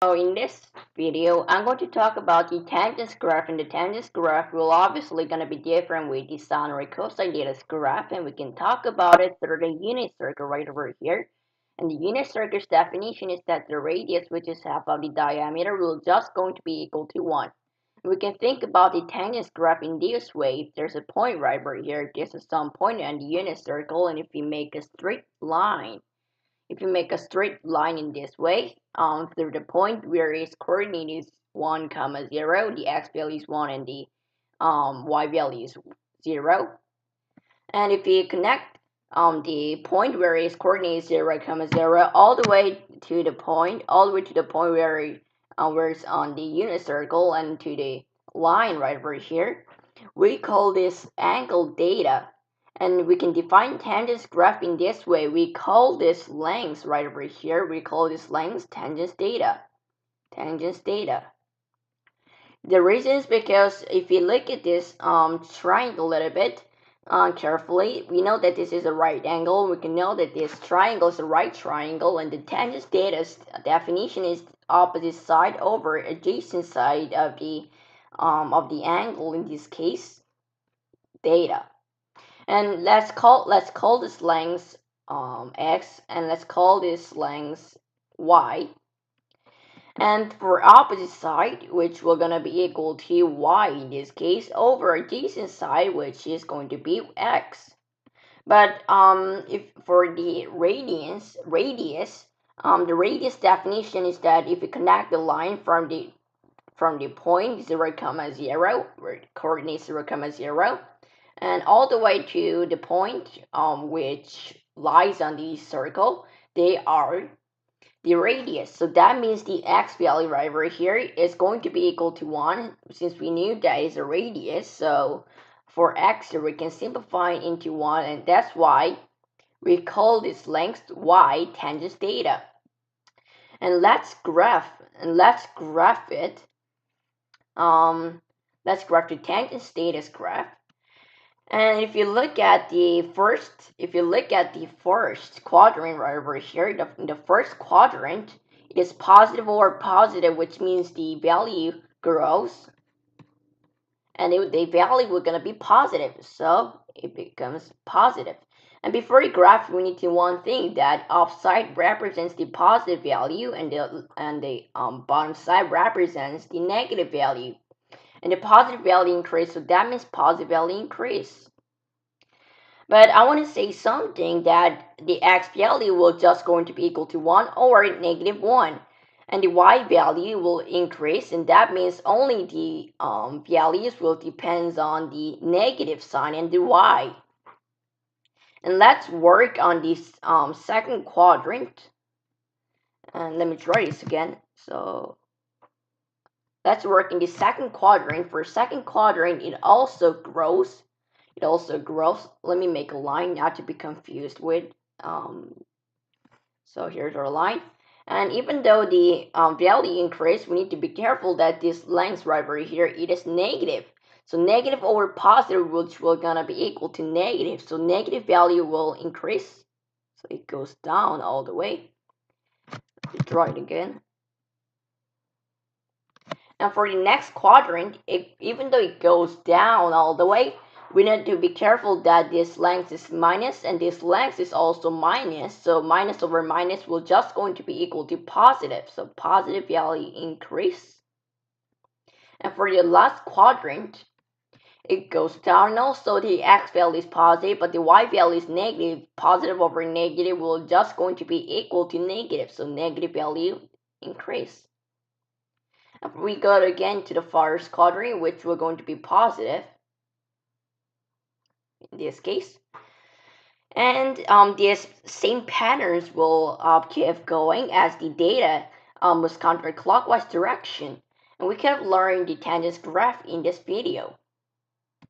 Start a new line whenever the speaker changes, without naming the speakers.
So in this video, I'm going to talk about the tangent graph, and the tangent graph will obviously going to be different with the sine or cosine data graph, and we can talk about it through the unit circle right over here. And the unit circle's definition is that the radius, which is half of the diameter, will just going to be equal to 1. We can think about the tangent graph in this way. If there's a point right over here, this is some point on the unit circle, and if we make a straight line, if you make a straight line in this way, through the point where its coordinate is 1 comma 0, the x value is 1 and the y value is 0. And if you connect the point where its coordinate is 0 comma 0 all the way to the point, where it's on the unit circle and to the line right over here, we call this angle theta. And we can define tangent graph in this way. We call this length right over here. We call this length tangent theta. Tangent theta. The reason is because if you look at this triangle a little bit carefully, we know that this is a right angle. We can know that this triangle is a right triangle, and the tangent theta's definition is opposite side over adjacent side of the angle, in this case theta. And let's call this length x, and let's call this length y. And for opposite side, which we're gonna be equal to y in this case, over adjacent side, which is going to be x. But if for the radius, the radius definition is that if you connect the line from the point 0 comma 0, where the coordinate 0 comma 0, and all the way to the point which lies on the circle, they are the radius. So that means the x value right over here is going to be equal to 1, since we knew that is a radius. So for x, we can simplify it into 1, and that's why we call this length y tangent theta. And let's graph it. Let's graph the tangent theta's graph. And if you look at the first quadrant right over here, the first quadrant, it is positive over positive, which means the value grows, and the value is going to be positive, so it becomes positive. And before you graph, we need to know one thing, that upside represents the positive value, and the bottom side represents the negative value. And the positive value increase, so that means positive value increase. But I want to say something, that the x value will just going to be equal to 1 or negative 1. And the y value will increase, and that means only the values will depend on the negative sign and the y. And let's work on this second quadrant. And let me try this again. So let's work in the second quadrant. For second quadrant, it also grows. Let me make a line not to be confused with. So here's our line. And even though the value increase, we need to be careful that this length right over here, it is negative. So negative over positive, which will gonna be equal to negative. So negative value will increase. So it goes down all the way. Let's draw it again. And for the next quadrant, even though it goes down all the way, we need to be careful that this length is minus, and this length is also minus. So minus over minus will just going to be equal to positive. So positive value increase. And for the last quadrant, it goes down also. The x value is positive, but the y value is negative. Positive over negative will just going to be equal to negative. So negative value increase. And we go again to the first quadrant, which we're going to be positive in this case. And these same patterns will keep going as the data was counterclockwise direction. And we can learn the tangent graph in this video.